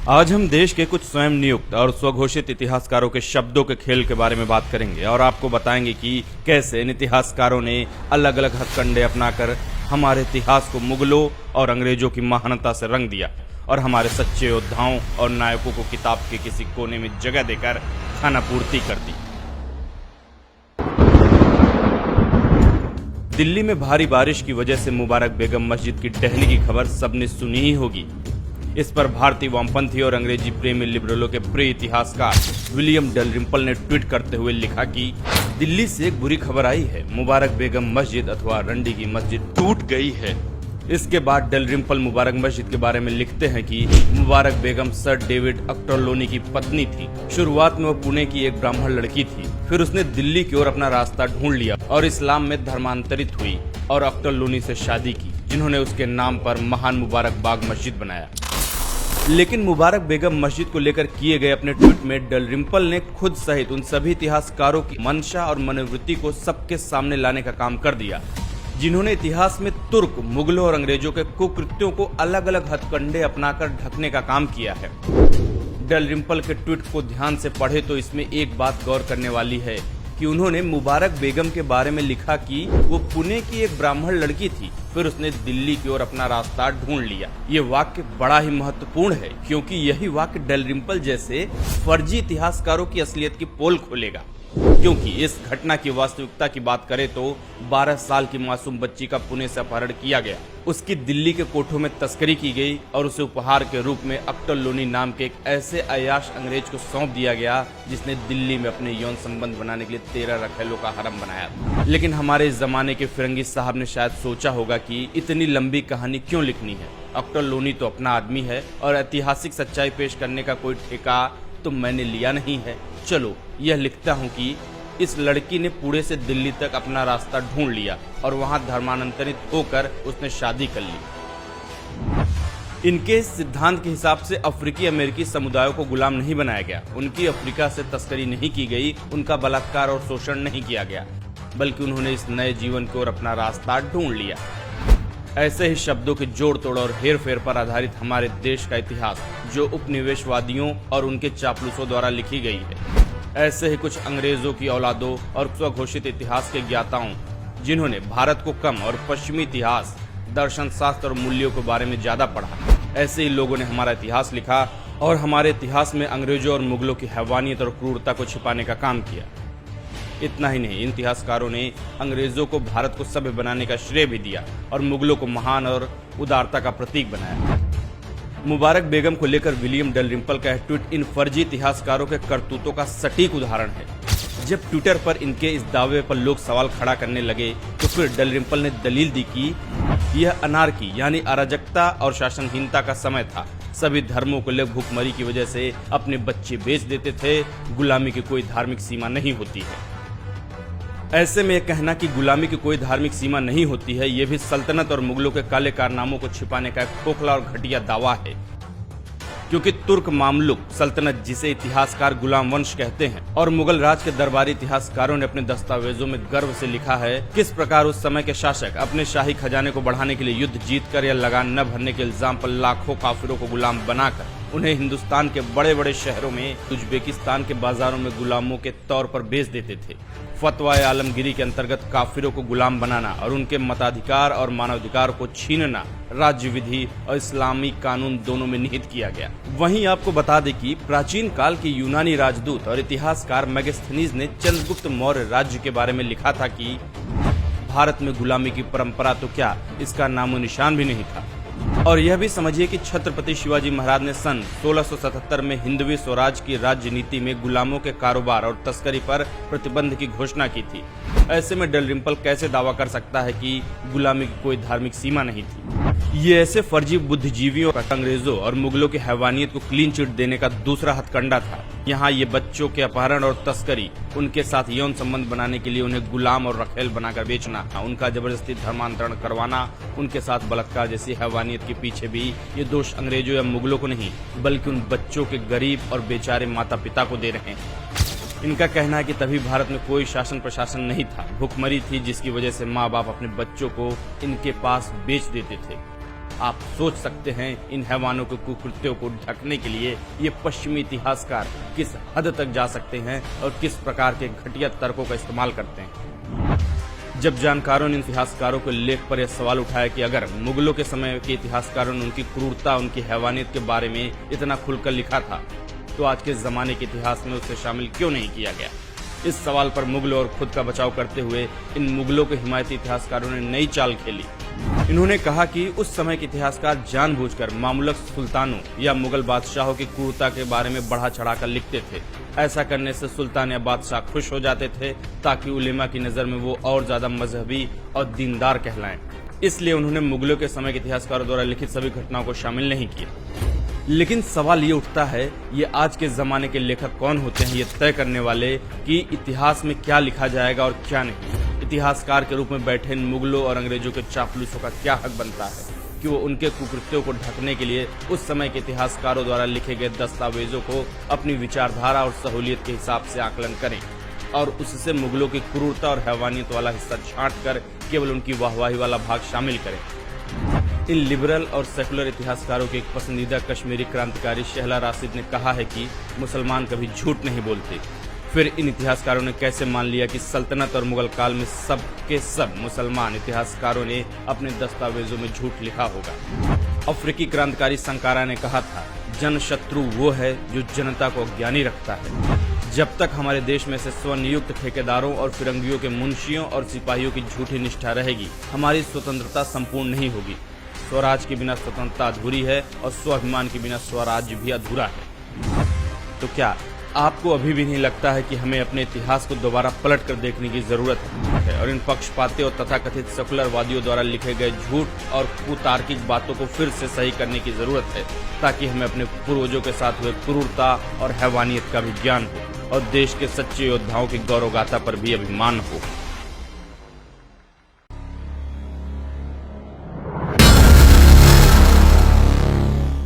आज हम देश के कुछ स्वयं नियुक्त और स्वघोषित इतिहासकारों के शब्दों के खेल के बारे में बात करेंगे और आपको बताएंगे कि कैसे इन इतिहासकारों ने अलग अलग हथकंडे अपनाकर हमारे इतिहास को मुगलों और अंग्रेजों की महानता से रंग दिया और हमारे सच्चे योद्धाओं और नायकों को किताब के किसी कोने में जगह देकर खानापूर्ति कर दी। दिल्ली में भारी बारिश की वजह से मुबारक बेगम मस्जिद की ढहने की खबर सबने सुनी ही होगी। इस पर भारतीय वामपंथी और अंग्रेजी प्रेमी लिबरलों के प्रिय इतिहासकार विलियम डलरिम्पल ने ट्वीट करते हुए लिखा कि दिल्ली से एक बुरी खबर आई है, मुबारक बेगम मस्जिद अथवा रंडी की मस्जिद टूट गई है। इसके बाद डलरिम्पल मुबारक मस्जिद के बारे में लिखते हैं कि मुबारक बेगम सर डेविड अक्टरलोनी की पत्नी थी। शुरुआत में वो पुणे की एक ब्राह्मण लड़की थी, फिर उसने दिल्ली की ओर अपना रास्ता ढूंढ लिया और इस्लाम में धर्मांतरित हुई और अक्टरलोनी से शादी की, जिन्होंने उसके नाम पर महान मुबारक बाग मस्जिद बनाया। लेकिन मुबारक बेगम मस्जिद को लेकर किए गए अपने ट्वीट में डलरिम्पल ने खुद सहित उन सभी इतिहासकारों की मंशा और मनोवृत्ति को सबके सामने लाने का काम कर दिया, जिन्होंने इतिहास में तुर्क, मुगलों और अंग्रेजों के कुकृत्यों को अलग अलग हथकंडे अपनाकर ढकने का काम किया है। डलरिम्पल के ट्वीट को ध्यान से पढ़े तो इसमें एक बात गौर करने वाली है कि उन्होंने मुबारक बेगम के बारे में लिखा कि वो पुणे की एक ब्राह्मण लड़की थी, फिर उसने दिल्ली की ओर अपना रास्ता ढूंढ लिया। ये वाक्य बड़ा ही महत्वपूर्ण है क्योंकि यही वाक्य डलरिम्पल जैसे फर्जी इतिहासकारों की असलियत की पोल खोलेगा। क्योंकि इस घटना की वास्तविकता की बात करें तो 12 साल की मासूम बच्ची का पुणे से अपहरण किया गया, उसकी दिल्ली के कोठों में तस्करी की गई और उसे उपहार के रूप में अक्टरलोनी नाम के एक ऐसे अय्याश अंग्रेज को सौंप दिया गया जिसने दिल्ली में अपने यौन संबंध बनाने के लिए 13 रखेलों का हरम बनाया था। लेकिन हमारे इस जमाने के फिरंगी साहब ने शायद सोचा होगा कि इतनी लंबी कहानी क्यों लिखनी है, अक्टरलोनी तो अपना आदमी है और ऐतिहासिक सच्चाई पेश करने का कोई ठेका तो मैंने लिया नहीं है। चलो यह लिखता हूँ कि इस लड़की ने पुणे से दिल्ली तक अपना रास्ता ढूंढ लिया और वहां धर्मांतरित होकर उसने शादी कर ली। इनके इस सिद्धांत के हिसाब से अफ्रीकी अमेरिकी समुदायों को गुलाम नहीं बनाया गया, उनकी अफ्रीका से तस्करी नहीं की गई, उनका बलात्कार और शोषण नहीं किया गया, बल्कि उन्होंने इस नए जीवन की ओर अपना रास्ता ढूंढ लिया। ऐसे ही शब्दों के जोड़ तोड़ और हेर फेर पर आधारित हमारे देश का इतिहास, जो उपनिवेशवादियों और उनके चापलूसों द्वारा लिखी गई है। ऐसे ही कुछ अंग्रेजों की औलादों और स्वघोषित इतिहास के ज्ञाताओं, जिन्होंने भारत को कम और पश्चिमी इतिहास, दर्शन शास्त्र और मूल्यों के बारे में ज्यादा पढ़ा, ऐसे ही लोगों ने हमारा इतिहास लिखा और हमारे इतिहास में अंग्रेजों और मुगलों की हैवानियत और क्रूरता को छिपाने का काम किया। इतना ही नहीं, इन इतिहासकारों ने अंग्रेजों को भारत को सभ्य बनाने का श्रेय भी दिया और मुगलों को महान और उदारता का प्रतीक बनाया। मुबारक बेगम को लेकर विलियम डलरिम्पल का ट्वीट इन फर्जी इतिहासकारों के करतूतों का सटीक उदाहरण है। जब ट्विटर पर इनके इस दावे पर लोग सवाल खड़ा करने लगे तो फिर डलरिम्पल ने दलील दी कि यह अनार्की यानी अराजकता और शासनहीनता का समय था। सभी धर्मों को लोग भूखमरी की वजह से अपने बच्चे बेच देते थे, गुलामी की कोई धार्मिक सीमा नहीं होती है। ऐसे में यह कहना कि गुलामी की कोई धार्मिक सीमा नहीं होती है, यह भी सल्तनत और मुगलों के काले कारनामों को छिपाने का एक खोखला और घटिया दावा है। क्योंकि तुर्क मामलुक सल्तनत, जिसे इतिहासकार गुलाम वंश कहते हैं, और मुगल राज के दरबारी इतिहासकारों ने अपने दस्तावेजों में गर्व से लिखा है किस प्रकार उस समय के शासक अपने शाही खजाने को बढ़ाने के लिए युद्ध जीतकर या लगान न भरने के इल्जाम पर लाखों काफिरों को गुलाम बनाकर उन्हें हिंदुस्तान के बड़े बड़े शहरों में, उज्बेकिस्तान के बाजारों में गुलामों के तौर पर बेच देते थे। फतवा आलमगिरी के अंतर्गत काफिरों को गुलाम बनाना और उनके मताधिकार और मानवाधिकार को छीनना राज्य विधि और इस्लामी कानून दोनों में निहित किया गया। वहीं आपको बता दें कि प्राचीन काल के यूनानी राजदूत और इतिहासकार मेगास्थनीज ने चंद्रगुप्त मौर्य राज्य के बारे में लिखा था कि भारत में गुलामी की परंपरा तो क्या, इसका नामो निशान भी नहीं था। और यह भी समझिए कि छत्रपति शिवाजी महाराज ने सन 1677 में हिंदवी स्वराज की राज्य नीति में गुलामों के कारोबार और तस्करी पर प्रतिबंध की घोषणा की थी। ऐसे में डलरिम्पल कैसे दावा कर सकता है कि गुलामी की कोई धार्मिक सीमा नहीं थी। ये ऐसे फर्जी बुद्धिजीवियों का अंग्रेजों और मुगलों की हैवानियत को क्लीन चिट देने का दूसरा हथकंडा था। यहाँ ये बच्चों के अपहरण और तस्करी, उनके साथ यौन संबंध बनाने के लिए उन्हें गुलाम और रखेल बनाकर बेचना, उनका जबरदस्ती धर्मांतरण करवाना, उनके साथ बलात्कार जैसी हैवानियत के पीछे भी ये दोष अंग्रेजों या मुगलों को नहीं बल्कि उन बच्चों के गरीब और बेचारे माता पिता को दे रहे हैं। इनका कहना है कि तभी भारत में कोई शासन प्रशासन नहीं था, भूखमरी थी, जिसकी वजह से माँ बाप अपने बच्चों को इनके पास बेच देते थे। आप सोच सकते हैं इन हैवानों के कुकृत्यों को ढकने के लिए ये पश्चिमी इतिहासकार किस हद तक जा सकते हैं और किस प्रकार के घटिया तर्कों का इस्तेमाल करते हैं। जब जानकारों ने इतिहासकारों के लेख पर यह सवाल उठाया कि अगर मुगलों के समय के इतिहासकारों ने उनकी क्रूरता, उनकी हैवानियत के बारे में इतना खुलकर लिखा था, तो आज के जमाने के इतिहास में उसे शामिल क्यों नहीं किया गया। इस सवाल पर मुगलों और खुद का बचाव करते हुए इन मुगलों के हिमायती इतिहासकारों ने नई चाल खेली। इन्होंने कहा कि उस समय के इतिहासकार जानबूझकर मामूलक सुल्तानों या मुगल बादशाहों की क्रूरता के बारे में बढ़ा चढ़ाकर लिखते थे। ऐसा करने से सुल्तान या बादशाह खुश हो जाते थे ताकि उलेमा की नजर में वो और ज्यादा मजहबी और दीनदार कहलाएं। इसलिए उन्होंने मुगलों के समय के इतिहासकारों द्वारा लिखित सभी घटनाओं को शामिल नहीं किया। लेकिन सवाल ये उठता है, ये आज के जमाने के लेखक कौन होते हैं ये तय करने वाले कि इतिहास में क्या लिखा जाएगा और क्या नहीं। इतिहासकार के रूप में बैठे इन मुगलों और अंग्रेजों के चापलूसों का क्या हक बनता है कि वो उनके कुकृत्यों को ढकने के लिए उस समय के इतिहासकारों द्वारा लिखे गए दस्तावेजों को अपनी विचारधारा और सहूलियत के हिसाब से आकलन करें और उससे मुगलों की क्रूरता और हैवानियत वाला हिस्सा छांट कर केवल उनकी वाहवाही वाला भाग शामिल करें। इन लिबरल और सेकुलर इतिहासकारों के एक पसंदीदा कश्मीरी क्रांतिकारी शहला राशिद ने कहा है कि मुसलमान कभी झूठ नहीं बोलते। फिर इन इतिहासकारों ने कैसे मान लिया कि सल्तनत और मुगल काल में सब के सब मुसलमान इतिहासकारों ने अपने दस्तावेजों में झूठ लिखा होगा। अफ्रीकी क्रांतिकारी संकारा ने कहा था, जन शत्रु वो है जो जनता को अज्ञानी रखता है। जब तक हमारे देश में से स्वनियुक्त ठेकेदारों और फिरंगियों के मुंशियों और सिपाहियों की झूठी निष्ठा रहेगी, हमारी स्वतंत्रता संपूर्ण नहीं होगी। स्वराज के बिना स्वतंत्रता अधूरी है और स्वाभिमान के बिना स्वराज्य भी अधूरा है। तो क्या आपको अभी भी नहीं लगता है कि हमें अपने इतिहास को दोबारा पलट कर देखने की जरूरत है और इन पक्षपाती और तथाकथित सेकुलरवादियों द्वारा लिखे गए झूठ और कुतार्किक बातों को फिर से सही करने की जरूरत है, ताकि हमें अपने पूर्वजों के साथ हुए क्रूरता और हैवानियत का भी ज्ञान हो और देश के सच्चे योद्धाओं की गौरवगाथा पर भी अभिमान हो।